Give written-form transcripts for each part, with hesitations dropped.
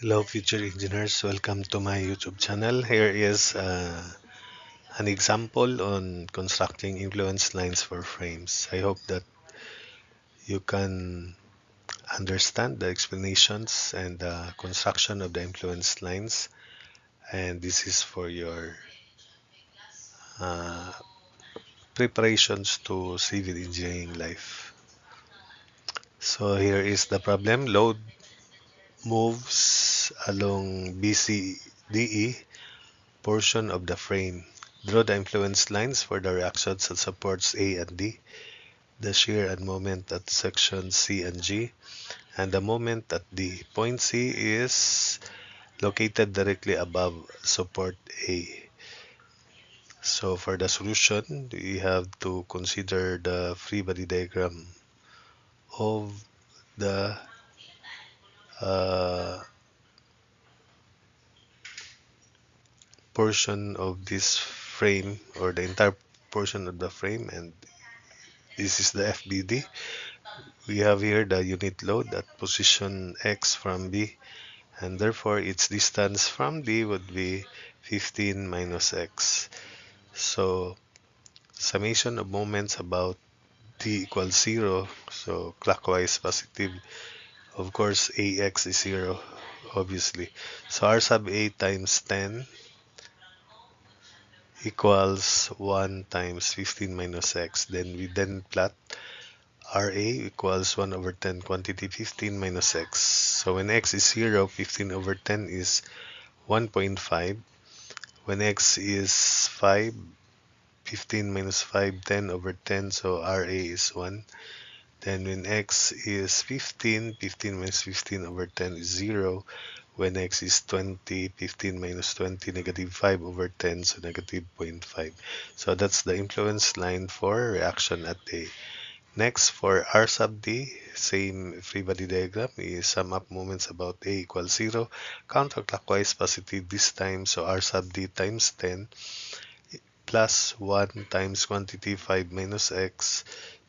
Hello, future engineers. Welcome to my YouTube channel. Here is an example on constructing influence lines for frames. I hope that you can understand the explanations and the construction of the influence lines. And this is for your uh, preparations to civil engineering life. So here is the problem. Load moves along BCDE portion of the frame. Draw the influence lines for the reactions that supports A and D, the shear and moment at sections C and G, and the moment at D. Point C is located directly above support A. So for the solution, we have to consider the free body diagram of the uh, portion of this frame or the entire portion of the frame, and this is the FBD. We have here the unit load at position X from B, and therefore its distance from D would be 15 minus X. So summation of moments about D equals 0, so clockwise positive. Of course, AX is 0, obviously. So R sub A times 10 equals 1 times 15 minus X. Then we plot RA equals 1 over 10 quantity 15 minus X. So when X is 0, 15 over 10 is 1.5. When X is 5, 15 minus 5, 10 over 10, so RA is 1. Then when X is 15, 15 minus 15 over 10 is 0. When X is 20, 15 minus 20, negative 5 over 10, so negative zero point 0.5. So that's the influence line for reaction at A. Next, for R sub D, same free body diagram, we sum up moments about A equals 0, counterclockwise positive this time, so R sub D times 10 plus 1 times quantity 5 minus X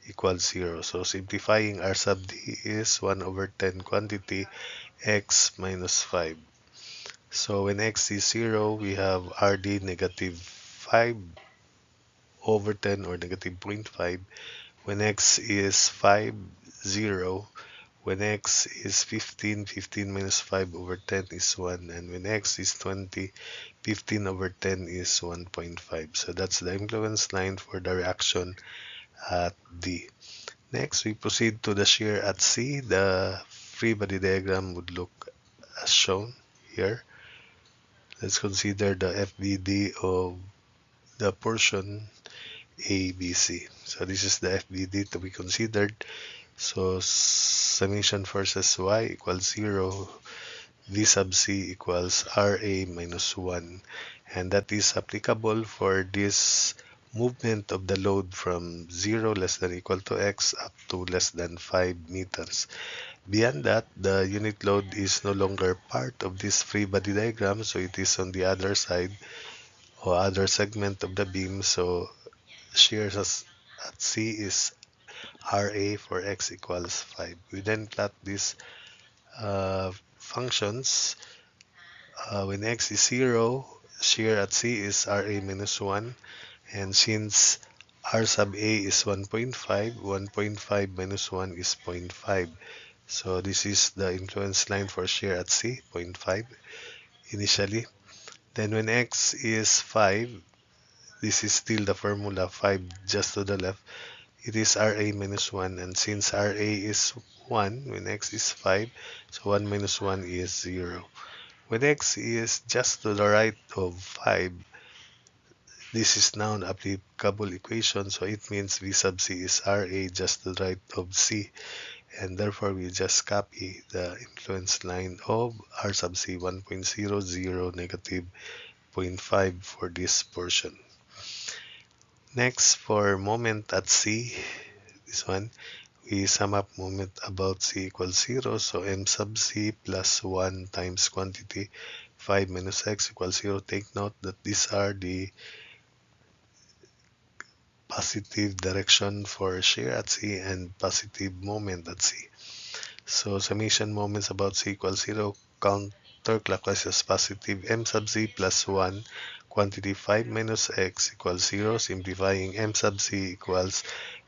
equals 0. So simplifying, R sub D is 1 over 10 quantity X minus 5. So when X is 0, we have RD negative 5 over 10 or negative zero point 0.5. When X is 5, 0. When X is 15, 15 minus 5 over 10 is 1. And when X is 20, 15 over 10 is 1.5. So that's the influence line for the reaction at D. Next, we proceed to the shear at C. The free body diagram would look as shown here. Let's consider the FBD of the portion ABC. So this is the FBD to be considered. So summation forces Y equals 0, V sub C equals RA minus 1. And that is applicable for this movement of the load from 0 less than equal to X up to less than 5 meters. Beyond that, the unit load is no longer part of this free body diagram, so it is on the other side or other segment of the beam. So shears at C is RA for X equals 5. We then plot these functions. When X is 0, shear at C is RA minus 1. And since R sub A is 1.5, 1.5 minus 1 is zero point 0.5. So this is the influence line for shear at C, zero point 0.5 initially. Then when X is 5, this is still the formula 5 just to the left. It is RA minus 1, and since RA is 1, when X is 5, so 1 minus 1 is 0. When X is just to the right of 5, this is now an applicable equation, so it means V sub C is RA just to the right of C, and therefore we just copy the influence line of R sub C 1.00 negative zero point 0.5 for this portion. Next, for moment at C, this one, we sum up moment about C equals 0, so M sub C plus 1 times quantity 5 minus X equals 0. Take note that these are the positive direction for shear at C and positive moment at C. So summation moments about C equals 0, counterclockwise as positive m sub z plus 1, quantity 5 minus x equals 0, simplifying m sub z equals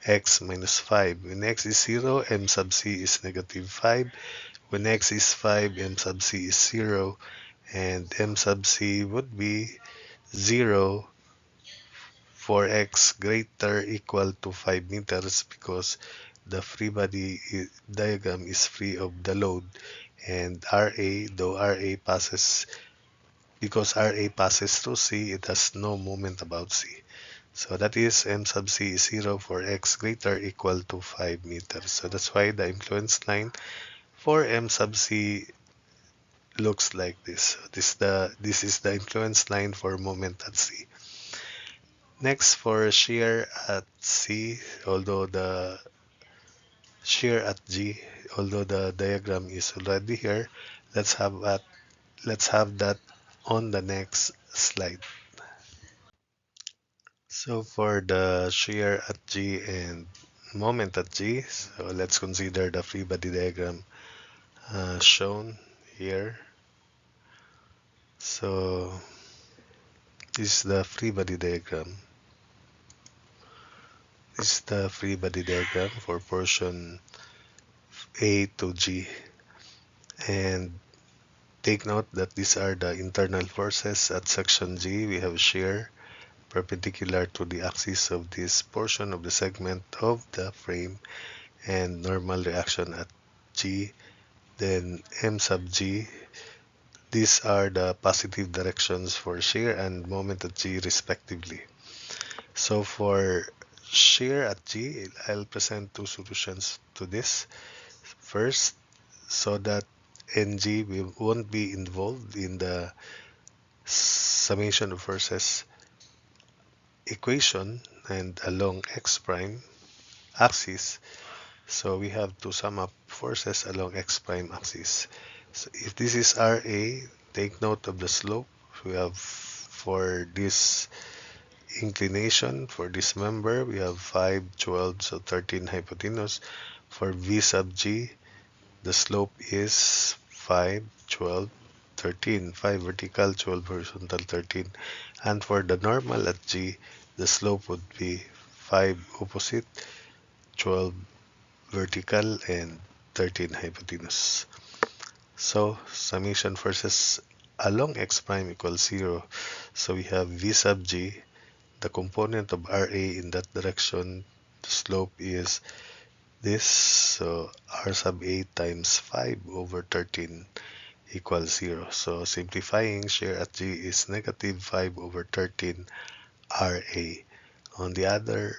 x minus 5. When x is 0, m sub z is negative 5. When x is 5, m sub z is 0, and m sub z would be 0 for x greater equal to 5 meters because the free body diagram is free of the load, and RA passes, because RA passes through C, it has no moment about C. So that is m sub c is 0 for x greater equal to 5 meters. So that's why the influence line for m sub c looks like this. This is the influence line for moment at C. Next, for shear at C, although the shear at G, although the diagram is already here, let's have that on the next slide. So for the shear at G and moment at G, so let's consider the free body diagram shown here. So this is the free body diagram. This is the free body diagram for portion A to G. And take note that these are the internal forces at section G. We have shear perpendicular to the axis of this portion of the segment of the frame, and normal reaction at G. Then M sub G. These are the positive directions for shear and moment at G respectively. So for shear at G, I'll present two solutions to this. First, so that NG won't be involved in the summation of forces equation and along x prime axis. So we have to sum up forces along x prime axis. So if this is RA, take note of the slope. We have for this inclination, for this member, we have 5, 12, so 13 hypotenuse. For V sub G, the slope is 5, 12, 13, 5 vertical, 12 horizontal, 13. And for the normal at G, the slope would be 5 opposite, 12 vertical, and 13 hypotenuse. So summation forces along x prime equals 0. So we have V sub G, the component of RA in that direction, the slope is this, so R sub A times 5 over 13 equals 0. So simplifying, shear at G is negative 5 over 13 RA. On the other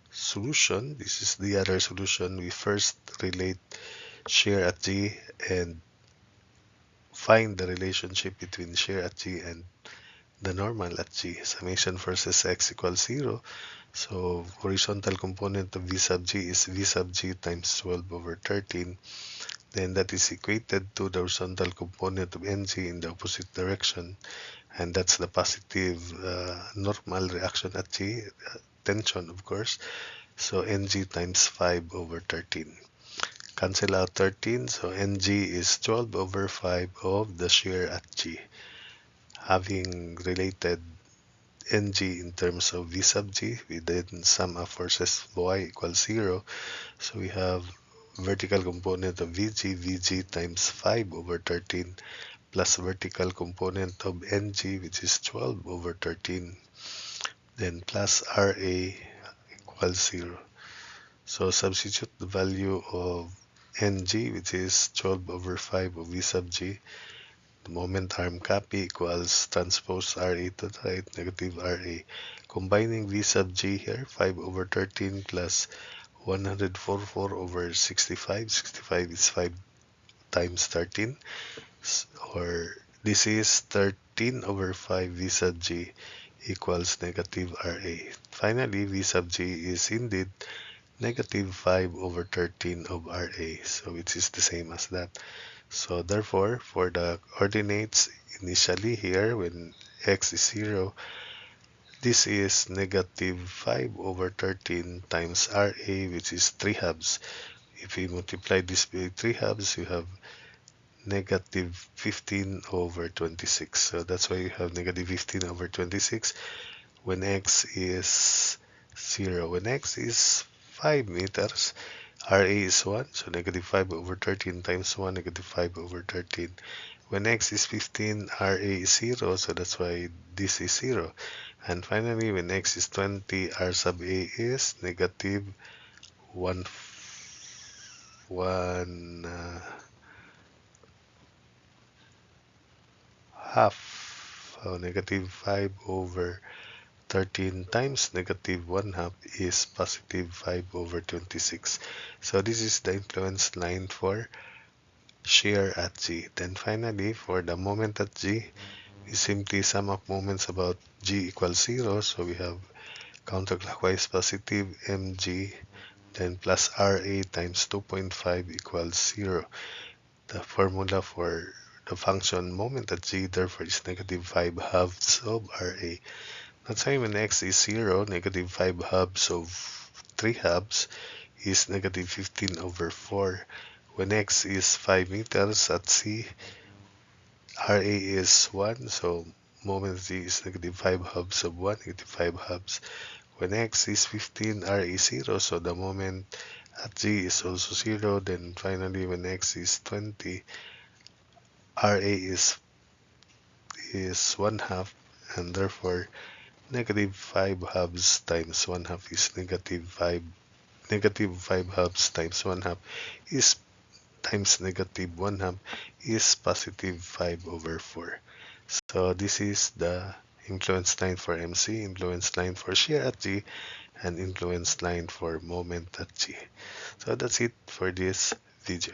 solution, this is the other solution, we first relate shear at G and find the relationship between shear at G and the normal at G. Summation versus x equals 0. So horizontal component of V sub G is V sub G times 12 over 13. Then that is equated to the horizontal component of NG in the opposite direction. And that's the positive normal reaction at G, tension of course. So NG times 5 over 13. Cancel out 13, so NG is 12 over 5 of the shear at G. Having related NG in terms of V sub G, we then sum up forces Y equals 0. So we have vertical component of VG times 5 over 13 plus vertical component of NG, which is 12 over 13, then plus RA equals 0. So substitute the value of NG, which is 12 over 5 of V sub G. The moment arm copy equals transpose RA to the right, negative RA. Combining V sub G here, 5 over 13 plus 144 over 65. 65 is 5 times 13. Or this is 13 over 5 V sub G equals negative RA. Finally, V sub G is indeed negative 5 over 13 of RA, so which is the same as that. So therefore, for the coordinates initially here, when x is 0, this is negative 5 over 13 times RA, which is 3 halves. If we multiply this by 3 halves, you have negative 15 over 26. So that's why you have negative 15 over 26 when x is 0. When x is 5 meters, RA is 1, so negative 5 over 13 times 1, negative 5 over 13. When x is 15, RA is 0, so that's why this is 0. And finally, when x is 20, R sub A is negative 1, 1 half. So negative 5 over 13 times negative 1 half is positive 5 over 26. So this is the influence line for shear at G. Then finally, for the moment at G, we simply sum up moments about G equals 0. So we have counterclockwise positive mg, then plus RA times 2.5 equals 0. The formula for the function moment at G therefore is negative 5 halves of RA. That's why when x is 0, negative 5 halves of 3 halves is negative 15 over 4. When x is 5 meters at C, RA is 1, so moment Z is negative 5 halves of 1, negative 5 halves. When x is 15, RA is 0, so the moment at G is also 0. Then finally, when x is 20, RA is 1 half, and therefore negative 5 halves times 1 half is negative 5. Negative 5 halves times 1 half is times negative 1 half is positive 5 over 4. So this is the influence line for MC, influence line for shear at G, and influence line for moment at G. So that's it for this video.